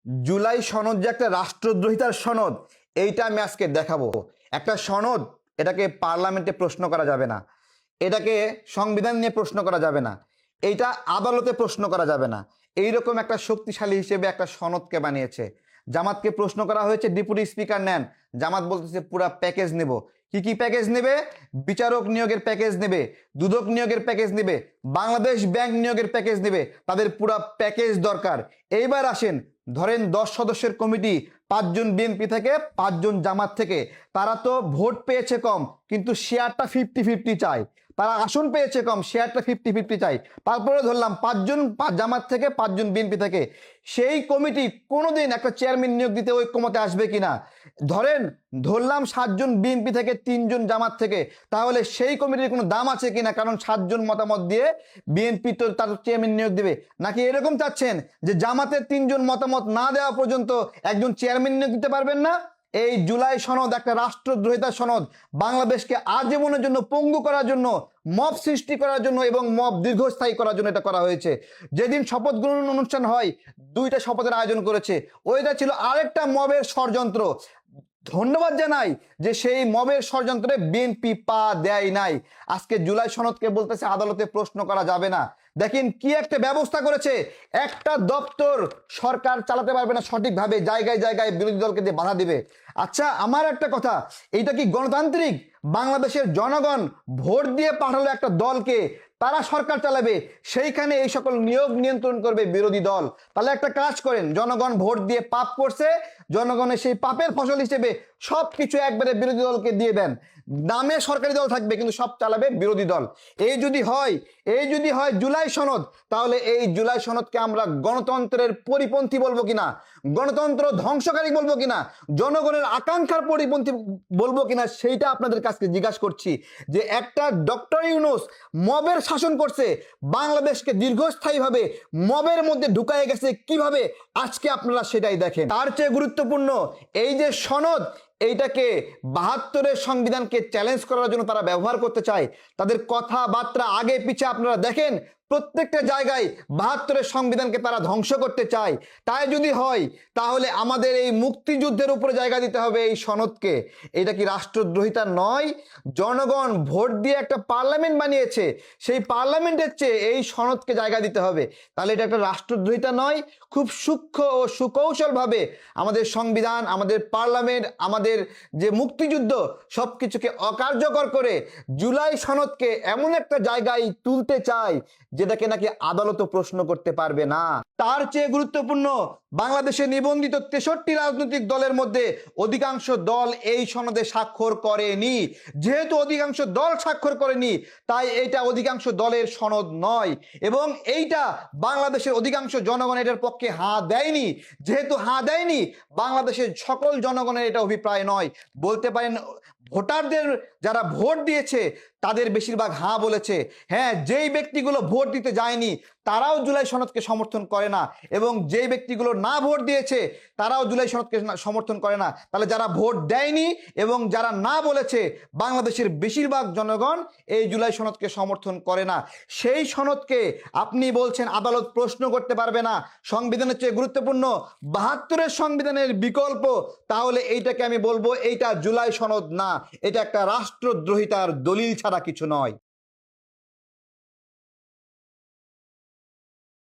জুলাই সনদ যে একটা রাষ্ট্রদ্রোহিতার সনদ, এইটা আমি আজকে দেখাবো। একটা সনদ, এটাকে পার্লামেন্টে প্রশ্ন করা যাবে না, এটাকে সংবিধান নিয়ে প্রশ্ন করা যাবে না, এইটা আদালতে প্রশ্ন করা যাবে না। এইরকম একটা শক্তিশালী হিসেবে একটা সনদকে বানিয়েছে। জামাতকে প্রশ্ন করা হয়েছে ডেপুটি স্পিকার নেন, জামাত বলতেছে পুরা প্যাকেজ নেব। কি কি প্যাকেজ নেবে? বিচারক নিয়োগের প্যাকেজ নেবে, দুদক নিয়োগের প্যাকেজ নেবে, বাংলাদেশ ব্যাংক নিয়োগের প্যাকেজ নেবে, তাদের পুরা প্যাকেজ দরকার। এইবার আসেন, ধরেন 10 সদস্যের কমিটি, 5 জন বিএনপি থেকে, 5 জন জামাত থেকে। তারা তো ভোট পেয়েছে কম, কিন্তু শেয়ারটা 50-50 চায়। তারা আসন পেয়েছে কম, শেয়ারটা 50-50 চাই। তারপরে ধরলাম 5 জন জামাত থেকে, 5 জন বিএনপি থেকে। সেই কমিটি কোনোদিন একটা চেয়ারম্যান নিয়োগ দিতে ঐক্যমতে আসবে কিনা? ধরলাম 7 জন বিএনপি থেকে, 3 জন জামাত থেকে। তাহলে সেই কমিটির কোনো দাম আছে কিনা? কারণ 7 জন মতামত দিয়ে বিএনপি তো তার চেয়ারম্যান নিয়োগ দেবে। নাকি এরকম চাচ্ছেন যে জামাতের 3 জন মতামত না দেওয়া পর্যন্ত একজন চেয়ারম্যান নিয়োগ দিতে পারবেন না? এই জুলাই সনদ একটা রাষ্ট্রদ্রোহিতা সনদ, বাংলাদেশকে আজীবনের জন্য পঙ্গু করার জন্য, মব সৃষ্টি করার জন্য এবং মব দীর্ঘস্থায়ী করার জন্য এটা করা হয়েছে। যেদিন শপথ গ্রহণ অনুষ্ঠান হয়, 2টা শপথের আয়োজন করেছে, ওইটা ছিল আরেকটা মবের ষড়যন্ত্র। ধন্যবাদ জানাই যে সেই মবের ষড়যন্ত্রে বিএনপি পা দেয় নাই। আজকে জুলাই সনদকে বলতেছে আদালতে প্রশ্ন করা যাবে না। দেখেন কি একটা ব্যবস্থা করেছে, একটা দপ্তর সরকার চালাতে পারবে না সঠিকভাবে, জায়গায় জায়গায় বিরোধী দলকে দিয়ে বাধা দিবে। আচ্ছা, আমার একটা কথা, এইটা কি গণতান্ত্রিক? বাংলাদেশের জনগণ ভোট দিয়ে পাঠালো একটা দলকে, তারা সরকার চালাবে, সেইখানে এই সকল নিয়োগ নিয়ন্ত্রণ করবে বিরোধী দল। তাহলে একটা কাজ করেন, জনগণ ভোট দিয়ে পাপ করছে, জনগণের সেই পাপের ফসল হিসেবে সবকিছু একবারে বিরোধী দলকে দিয়ে দেন। নামে সরকারি দল থাকবে, কিন্তু সব চালাবে বিরোধী দল। এই যদি হয় জুলাই সনদ, তাহলে এই জুলাই সনদকে আমরা গণতন্ত্রের পরিপন্থী বলবো কিনা, গণতন্ত্র ধ্বংসকারী বলবো কিনা, জনগণের আকাঙ্ক্ষার পরিপন্থী বলবো কিনা, সেইটা আপনাদের কাছে জিজ্ঞাসা করছি। যে একটা ডক্টর ইউনূস মবের শাসন করছে, বাংলাদেশকে দীর্ঘস্থায়ীভাবে মবের মধ্যে ঢুকায় গেছে কিভাবে, আজকে আপনারা সেটাই দেখেন। তার চেয়ে গুরুত্বপূর্ণ এই যে সনদ, এইটাকে 72-এর সংবিধানকে চ্যালেঞ্জ করার জন্য তারা ব্যবহার করতে চায়। তাদের কথাবার্তা আগে পিছে আপনারা দেখেন, প্রত্যেকটা জায়গায় 72-এর সংবিধানকে তারা ধ্বংস করতে চায়। তাই যদি হয়, তাহলে আমাদের এই মুক্তিযুদ্ধের উপরে জায়গা দিতে হবে এই সনদকে। এটা কি রাষ্ট্রদ্রোহিতা নয়? জনগণ ভোট দিয়ে একটা পার্লামেন্ট বানিয়েছে, সেই পার্লামেন্টের চেয়ে এই সনদকে জায়গা দিতে হবে। তাহলে এটা একটা রাষ্ট্রদ্রোহিতা নয়? খুব সূক্ষ্ম ও সুকৌশলভাবে আমাদের সংবিধান, আমাদের পার্লামেন্ট, আমাদের যে মুক্তিযুদ্ধ, সবকিছুকে অকার্যকর করে জুলাই সনদকে এমন একটা জায়গায় তুলতে চায় যেটাকে নাকি আদালত প্রশ্ন করতে পারবে না। তার চেয়ে গুরুত্বপূর্ণ, বাংলাদেশে নিবন্ধিত 63 রাজনৈতিক দলের মধ্যে অধিকাংশ দল এই সনদে স্বাক্ষর করেনি। যেহেতু অধিকাংশ দল স্বাক্ষর করেনি, তাই এটা অধিকাংশ দলের সনদ নয়। এবং এইটা বাংলাদেশের অধিকাংশ জনগণ এটার পক্ষে হাঁ দেয়নি। যেহেতু হাঁ দেয়নি, বাংলাদেশের সকল জনগণের এটা অভিপ্রায় নয়। বলতে পারেন ভোটারদের যারা ভোট দিয়েছে তাদের বেশিরভাগ হাঁ বলেছে। হ্যাঁ, যেই ব্যক্তিগুলো ভোট দিতে যায়নি তারাও জুলাই সনদকে সমর্থন করে না, এবং যেই ব্যক্তিগুলো না ভোট দিয়েছে তারাও জুলাই সনদকে সমর্থন করে না। তাহলে যারা ভোট দেয়নি এবং যারা না বলেছে, বাংলাদেশের বেশিরভাগ জনগণ এই জুলাই সনদকে সমর্থন করে না। সেই সনদকে আপনি বলছেন আদালত প্রশ্ন করতে পারবে না, সংবিধানের চেয়ে গুরুত্বপূর্ণ 72-এর সংবিধানের বিকল্প। তাহলে এইটাকে আমি বলবো এইটা জুলাই সনদ না, এটা একটা রাষ্ট্রদ্রোহিতার দলিল ছাড়া কিছু নয়।